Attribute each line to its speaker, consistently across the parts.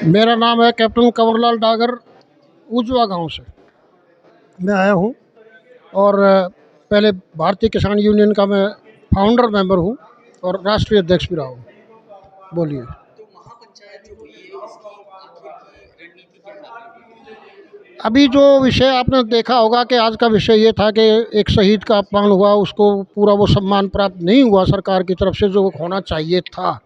Speaker 1: मेरा नाम है कैप्टन कंवरलाल डागर, उजवा गांव से मैं आया हूं। और पहले भारतीय किसान यूनियन का मैं फाउंडर मेंबर हूं और राष्ट्रीय अध्यक्ष भी रहा हूं। बोलिए।
Speaker 2: तो महापंचायत जो हुई है इसकी आखिर की रणनीति क्या है आपके लिए?
Speaker 1: अभी जो विषय आपने देखा होगा कि आज का विषय ये था कि एक शहीद का अपमान हुआ, उसको पूरा वो सम्मान प्राप्त नहीं हुआ सरकार की तरफ से जो होना चाहिए था।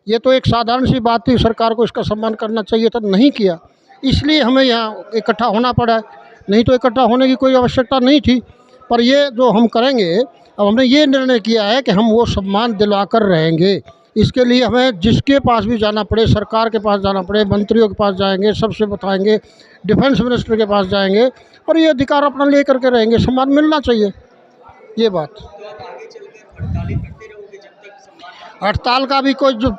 Speaker 1: ये तो एक साधारण सी बात थी, सरकार को इसका सम्मान करना चाहिए था, नहीं किया, इसलिए हमें यहाँ इकट्ठा होना पड़ा है। नहीं तो इकट्ठा होने की कोई आवश्यकता नहीं थी। पर ये जो हम करेंगे, अब हमने ये निर्णय किया है कि हम वो सम्मान दिलाकर रहेंगे। इसके लिए हमें जिसके पास भी जाना पड़े, सरकार के पास जाना पड़े, मंत्रियों के पास जाएंगे, सबसे बताएंगे, डिफेंस मिनिस्टर के पास जाएंगे और ये अधिकार अपना ले करके रहेंगे। सम्मान मिलना चाहिए, ये बात।
Speaker 2: तो आप आगे चलकर हड़तालें करते रहोगे जब तक सम्मान ना मिले?
Speaker 1: हड़ताल का भी कोई जो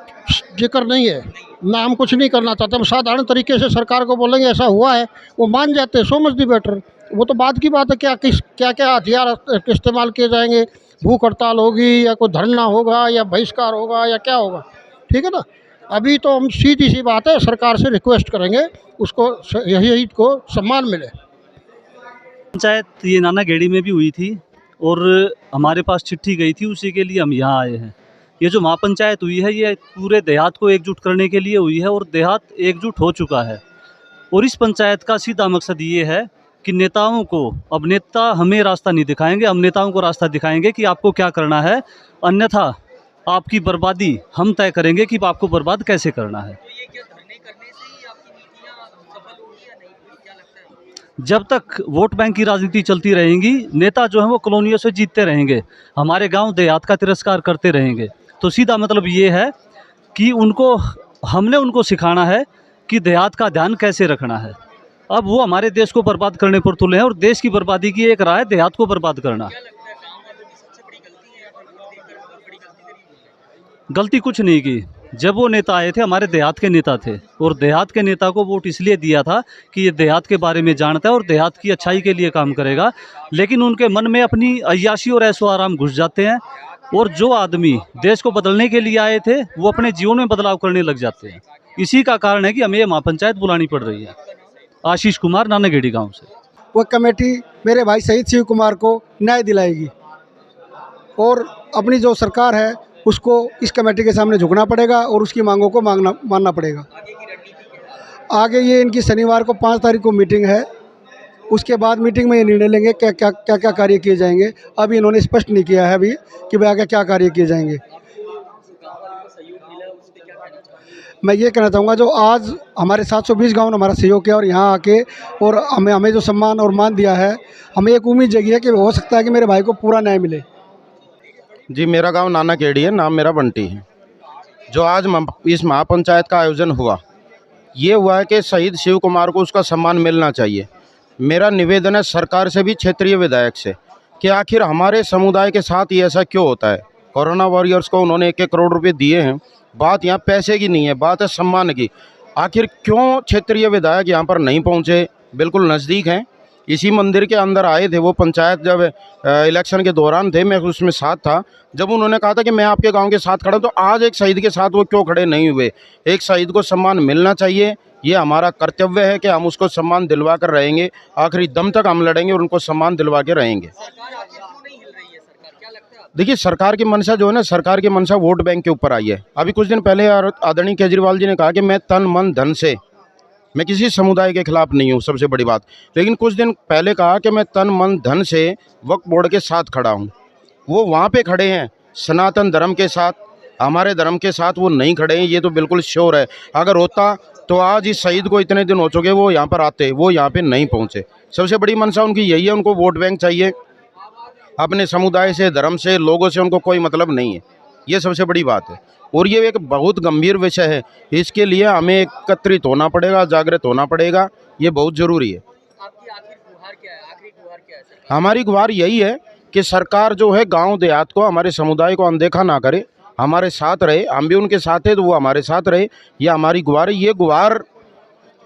Speaker 1: जिक्र नहीं है ना, हम कुछ नहीं करना चाहते। हम साधारण तरीके से सरकार को बोलेंगे ऐसा हुआ है, वो मान जाते हैं, सो मच दी बेटर। वो तो बाद की बात है, क्या क्या हथियार इस्तेमाल किए जाएंगे, भूख हड़ताल होगी या कोई धरना होगा या बहिष्कार होगा या क्या होगा, ठीक है ना। अभी तो हम सीधी सी बात है, सरकार से रिक्वेस्ट करेंगे उसको यही को सम्मान मिले।
Speaker 3: पंचायत ये नाना गेड़ी में भी हुई थी और हमारे पास चिट्ठी गई थी, उसी के लिए हम यहाँ आए हैं। ये जो महापंचायत हुई है ये पूरे देहात को एकजुट करने के लिए हुई है और देहात एकजुट हो चुका है। और इस पंचायत का सीधा मकसद ये है कि नेताओं को, अब नेता हमें रास्ता नहीं दिखाएंगे, हम नेताओं को रास्ता दिखाएंगे कि आपको क्या करना है, अन्यथा आपकी बर्बादी हम तय करेंगे कि आपको बर्बाद कैसे करना है।
Speaker 2: तो ये क्या धरने करने से ही आपकी नीतियाँ सफल होगी या नहीं होगी, क्या लगता है?
Speaker 3: जब तक वोट बैंक की राजनीति चलती रहेगी, नेता जो है वो कॉलोनियों से जीतते रहेंगे, हमारे गांव देहात का तिरस्कार करते रहेंगे। तो सीधा मतलब ये है कि हमने उनको सिखाना है कि देहात का ध्यान कैसे रखना है। अब वो हमारे देश को बर्बाद करने पर तुले हैं और देश की बर्बादी की एक राह है देहात को बर्बाद करना।
Speaker 2: क्या लगता है गाँव वालों की सबसे बड़ी गलती है या फिर वोट देकर बहुत बड़ी गलती करी उन्होंने?
Speaker 3: गलती कुछ नहीं की। जब वो नेता आए थे, हमारे देहात के नेता थे और देहात के नेता को वोट इसलिए दिया था कि ये देहात के बारे में जानता है और देहात की अच्छाई के लिए काम करेगा। लेकिन उनके मन में अपनी अय्याशी और ऐशो आराम घुस जाते हैं और जो आदमी देश को बदलने के लिए आए थे वो अपने जीवन में बदलाव करने लग जाते हैं। इसी का कारण है कि हमें ये महापंचायत बुलानी पड़ रही है। आशीष कुमार, नानागेड़ी गाँव से।
Speaker 4: वो कमेटी मेरे भाई शहीद शिव कुमार को न्याय दिलाएगी और अपनी जो सरकार है उसको इस कमेटी के सामने झुकना पड़ेगा और उसकी मांगों को मानना पड़ेगा।
Speaker 2: आगे की रणनीति क्या है?
Speaker 4: आगे ये इनकी शनिवार को 5 तारीख को मीटिंग है, उसके बाद मीटिंग में ये निर्णय लेंगे क्या क्या क्या क्या कार्य किए जाएंगे। अभी इन्होंने स्पष्ट नहीं किया है अभी कि भाई आगे क्या कार्य किए जाएंगे।
Speaker 2: आपको जो गाँव वालों का सहयोग मिला है उस पर क्या कहना चाहोगे?
Speaker 4: मैं ये कहना चाहूँगा, जो आज हमारे 720 गाँव ने हमारा सहयोग किया और यहाँ आके और हमें जो सम्मान और मान दिया है, हमें एक उम्मीद जगी है कि हो सकता है कि मेरे भाई को पूरा न्याय मिले।
Speaker 5: जी, मेरा गांव नानाखेड़ी है, नाम मेरा बंटी है। जो आज इस महापंचायत का आयोजन हुआ, ये हुआ है कि शहीद शिव कुमार को उसका सम्मान मिलना चाहिए। मेरा निवेदन है सरकार से भी, क्षेत्रीय विधायक से, कि आखिर हमारे समुदाय के साथ ये ऐसा क्यों होता है। कोरोना वॉरियर्स को उन्होंने 1-1 करोड़ रुपए दिए हैं। बात यहाँ पैसे की नहीं है, बात है सम्मान की। आखिर क्यों क्षेत्रीय विधायक यहाँ पर नहीं पहुँचे? बिल्कुल नज़दीक हैं, इसी मंदिर के अंदर आए थे वो। पंचायत जब इलेक्शन के दौरान थे, मैं उसमें साथ था, जब उन्होंने कहा था कि मैं आपके गांव के साथ खड़ा हूं, तो आज एक शहीद के साथ वो क्यों खड़े नहीं हुए? एक शहीद को सम्मान मिलना चाहिए, ये हमारा कर्तव्य है कि हम उसको सम्मान दिलवा कर रहेंगे। आखिरी दम तक हम लड़ेंगे और उनको सम्मान दिलवा के रहेंगे।
Speaker 2: सरकार आखिर क्यों नहीं हिल रही है? सरकार क्या लगता है आपको?
Speaker 5: देखिए, सरकार की मंशा जो है ना, सरकार की मंशा वोट बैंक के ऊपर आई है। अभी कुछ दिन पहले आदरणीय केजरीवाल जी ने कहा कि मैं तन मन धन से, मैं किसी समुदाय के खिलाफ नहीं हूँ, सबसे बड़ी बात। लेकिन कुछ दिन पहले कहा कि मैं तन मन धन से वक्फ बोर्ड के साथ खड़ा हूँ। वो वहाँ पे खड़े हैं सनातन धर्म के साथ, हमारे धर्म के साथ वो नहीं खड़े हैं, ये तो बिल्कुल श्योर है। अगर होता तो आज इस शहीद को इतने दिन हो चुके, वो यहाँ पर आते, वो यहाँ पे नहीं पहुँचे। सबसे बड़ी मंशा उनकी यही है, उनको वोट बैंक चाहिए। अपने समुदाय से, धर्म से, लोगों से उनको कोई मतलब नहीं है, ये सबसे बड़ी बात है। और ये एक बहुत गंभीर विषय है, इसके लिए हमें एकत्रित होना पड़ेगा, जागृत होना पड़ेगा, ये बहुत ज़रूरी है।
Speaker 2: आपकी आखिर गुहार क्या है? आखिरी गुहार क्या है सरकार?
Speaker 5: हमारी गुहार यही है कि सरकार जो है गांव देहात को, हमारे समुदाय को अनदेखा ना करे, हमारे साथ रहे। हम भी उनके साथ हैं तो वो हमारे साथ रहे, ये हमारी गुहार है। ये गुहार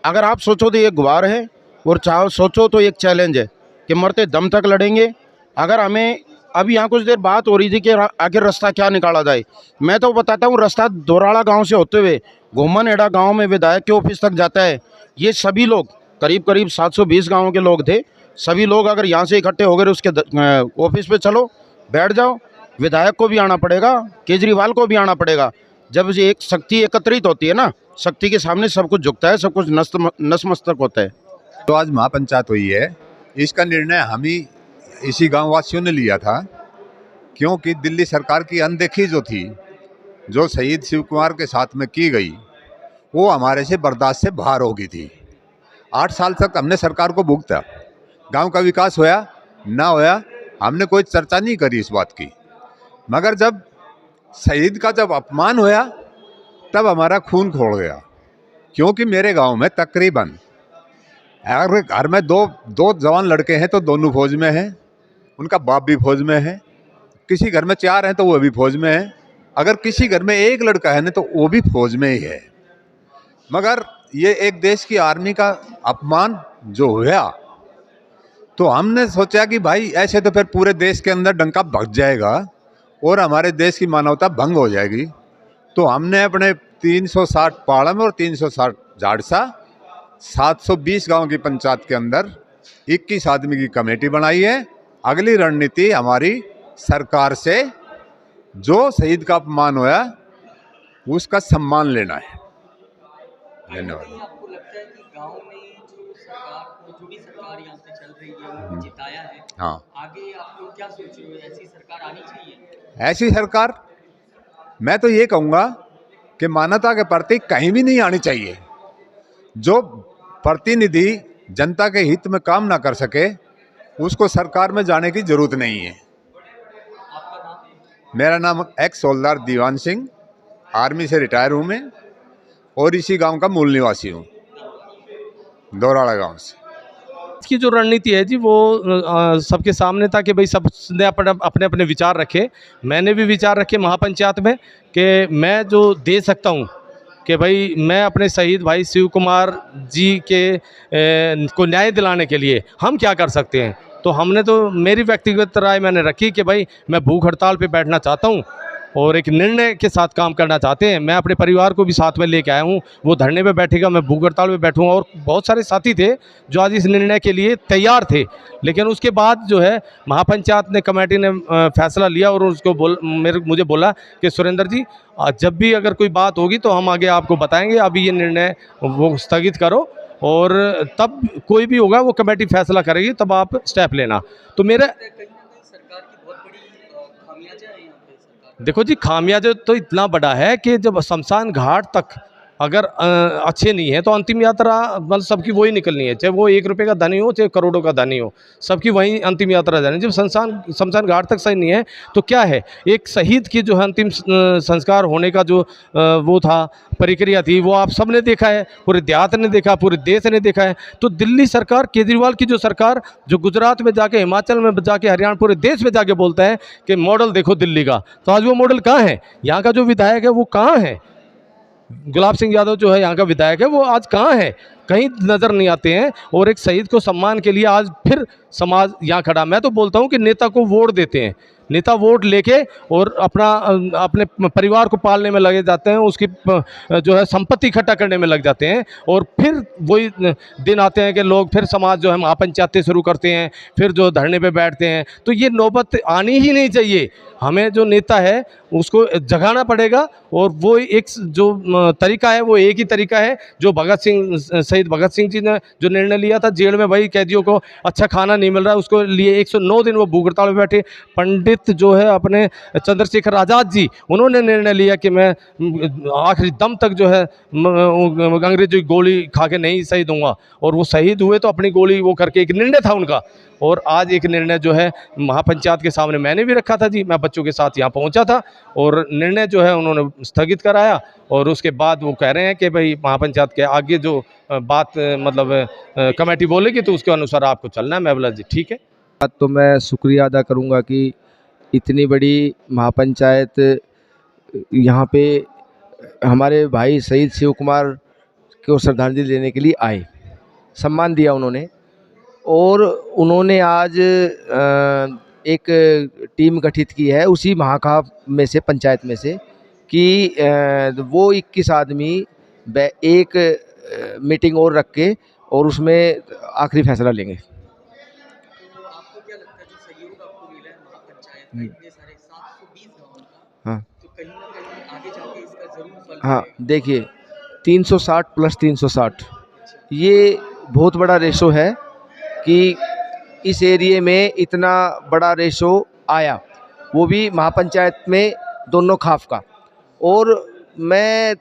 Speaker 5: अगर आप सोचो तो ये गुहार है, और चाहो सोचो तो एक चैलेंज है कि मरते दम तक लड़ेंगे। अगर हमें अभी यहाँ कुछ देर बात हो रही थी कि आखिर रास्ता क्या निकाला जाए। मैं तो बताता हूँ, रास्ता दोराड़ा गांव से होते हुए घुमनहेड़ा गांव में विधायक के ऑफिस तक जाता है। ये सभी लोग करीब करीब 720 गाँव के लोग थे। सभी लोग अगर यहाँ से इकट्ठे हो गए उसके ऑफिस पे चलो, बैठ जाओ। विधायक को भी आना पड़ेगा, केजरीवाल को भी आना पड़ेगा। जब ये एक शक्ति एकत्रित होती है ना, शक्ति के सामने सब कुछ झुकता है, सब कुछ नतमस्तक होता है।
Speaker 6: तो आज महापंचायत हुई है, इसका निर्णय हम ही इसी गाँव वासियों ने लिया था, क्योंकि दिल्ली सरकार की अनदेखी जो थी, जो शहीद शिव कुमार के साथ में की गई, वो हमारे से बर्दाश्त से बाहर हो गई थी। 8 साल तक हमने सरकार को भुगता, गांव का विकास होया ना होया हमने कोई चर्चा नहीं करी इस बात की। मगर जब शहीद का जब अपमान होया तब हमारा खून खोल गया, क्योंकि मेरे गांव में तकरीबन अगर घर में दो जवान लड़के हैं तो दोनों फौज में हैं, उनका बाप भी फौज में है। किसी घर में 4 हैं तो वो भी फौज में है। अगर किसी घर में 1 लड़का है ना तो वो भी फौज में ही है। मगर ये एक देश की आर्मी का अपमान जो हुआ, तो हमने सोचा कि भाई ऐसे तो फिर पूरे देश के अंदर डंका भग जाएगा और हमारे देश की मानवता भंग हो जाएगी। तो हमने अपने 360 पाड़म और 360 झाड़सा 720 गांव की पंचायत के अंदर 21 आदमी की कमेटी बनाई है। अगली रणनीति हमारी सरकार से जो शहीद का अपमान हुआ उसका सम्मान लेना है। धन्यवाद।
Speaker 2: आपको लगता है कि गांव में जो सरकार को, जो भी सरकार यहाँ पे चल रही है, उन्होंने जिताया है,
Speaker 6: हाँ,
Speaker 2: आगे आप लोग क्या सोच रहे हो, ऐसी सरकार आनी चाहिए?
Speaker 6: ऐसी सरकार मैं तो ये कहूँगा कि मानवता के प्रति कहीं भी नहीं आनी चाहिए। जो प्रतिनिधि जनता के हित में काम ना कर सके उसको सरकार में जाने की जरूरत नहीं है।
Speaker 2: आपका नाम?
Speaker 6: मेरा नाम एक्स हवलदार दीवान सिंह, आर्मी से रिटायर हूँ मैं और इसी गांव का मूल निवासी हूँ, दोराड़ा गांव से।
Speaker 7: इसकी जो रणनीति है जी वो सबके सामने था कि भाई सबने अपने अपने विचार रखे। मैंने भी विचार रखे महापंचायत में कि मैं जो दे सकता हूँ कि भाई मैं अपने शहीद भाई शिव कुमार जी के को न्याय दिलाने के लिए हम क्या कर सकते हैं। तो हमने तो मेरी व्यक्तिगत राय मैंने रखी कि भाई मैं भूख हड़ताल पे बैठना चाहता हूँ और एक निर्णय के साथ काम करना चाहते हैं। मैं अपने परिवार को भी साथ में लेके आया हूँ, वो धरने पे बैठेगा, मैं भूख हड़ताल पे बैठूँगा। और बहुत सारे साथी थे जो आज इस निर्णय के लिए तैयार थे, लेकिन उसके बाद जो है महापंचायत ने कमेटी ने फैसला लिया और उसको मुझे बोला कि सुरेंद्र जी जब भी अगर कोई बात होगी तो हम आगे आपको बताएंगे, अभी ये निर्णय वो स्थगित करो और तब कोई भी होगा वो कमेटी फैसला करेगी, तब आप स्टेप लेना। तो मेरा
Speaker 2: कहीं ना कहीं सरकार की बहुत बड़ी खामियाजा है यहाँ पे सरकार।
Speaker 7: देखो जी, खामियाजा तो इतना बड़ा है कि जब शमशान घाट तक अगर अच्छे नहीं है तो अंतिम यात्रा मतलब सबकी वही निकलनी है, चाहे वो 1 रुपये का धनी हो चाहे करोड़ों का धनी हो, सबकी वही अंतिम यात्रा जानी। जब शमशान घाट तक सही नहीं है तो क्या है, एक शहीद की जो है अंतिम संस्कार होने का जो वो था प्रक्रिया थी, वो आप सब ने देखा है, पूरे देहात ने देखा, पूरे देश ने देखा है। तो दिल्ली सरकार, केजरीवाल की जो सरकार जो गुजरात में जाके, हिमाचल में जाके, हरियाणा, पूरे देश में जाके बोलता है कि मॉडल देखो दिल्ली का, तो आज वो मॉडल कहाँ है? यहाँ का जो विधायक है वो कहाँ है? गुलाब सिंह यादव जो है यहाँ का विधायक है, वो आज कहाँ है? कहीं नज़र नहीं आते हैं। और एक शहीद को सम्मान के लिए आज फिर समाज यहाँ खड़ा। मैं तो बोलता हूँ कि नेता को वोट देते हैं, नेता वोट लेके और अपने परिवार को पालने में लगे जाते हैं, उसकी जो है संपत्ति इकट्ठा करने में लग जाते हैं, और फिर वही दिन आते हैं कि लोग फिर समाज जो है महापंचायतें शुरू करते हैं, फिर जो धरने पे बैठते हैं। तो ये नौबत आनी ही नहीं चाहिए। हमें जो नेता है उसको जगाना पड़ेगा, और वो एक जो तरीका है वो एक ही तरीका है जो शहीद भगत सिंह जी ने जो निर्णय लिया था, जेल में भाई कैदियों को अच्छा खाना नहीं मिल रहा है, उसको लिए 109 दिन वो भूख हड़ताल में बैठे। पंडित जो है अपने चंद्रशेखर आज़ाद जी, उन्होंने निर्णय लिया कि मैं आखिरी दम तक जो है अंग्रेजों की गोली खा के नहीं शहीद दूंगा, और वो शहीद हुए तो अपनी गोली वो करके, एक निर्णय था उनका। और आज एक निर्णय जो है महापंचायत के सामने मैंने भी रखा था जी, मैं बच्चों के साथ यहाँ पहुँचा था, और निर्णय जो है उन्होंने स्थगित कराया। और उसके बाद वो कह रहे हैं कि भाई महापंचायत के आगे जो बात मतलब कमेटी बोलेगी तो उसके अनुसार आपको चलना है। मैं बोला जी ठीक है।
Speaker 8: तो मैं शुक्रिया अदा करूंगा कि इतनी बड़ी महापंचायत यहाँ पे हमारे भाई शहीद शिव कुमार को श्रद्धांजलि देने के लिए आए, सम्मान दिया उन्होंने। और उन्होंने आज एक टीम गठित की है उसी महाका में से, पंचायत में से, कि वो 21 आदमी एक मीटिंग और रख के और उसमें आखिरी फैसला लेंगे।
Speaker 2: तो आपको क्या लगता है जो सहयोग आपको मिला है महापंचायत का इतने सारे 720 गाँवों का,
Speaker 8: हाँ
Speaker 2: तो कहीं ना कहीं आगे जाके इसका जरूर फल
Speaker 8: हाँ,
Speaker 2: मिलेगा?
Speaker 8: देखिए 360 + 360 ये बहुत बड़ा रेशो है कि इस एरिए में इतना बड़ा रेशो आया, वो भी महापंचायत में दोनों खाफ का। और मैं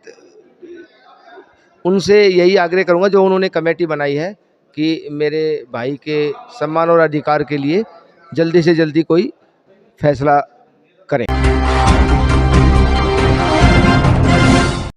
Speaker 8: उनसे यही आग्रह करूंगा जो उन्होंने कमेटी बनाई है कि मेरे भाई के सम्मान और अधिकार के लिए जल्दी से जल्दी कोई फैसला करें।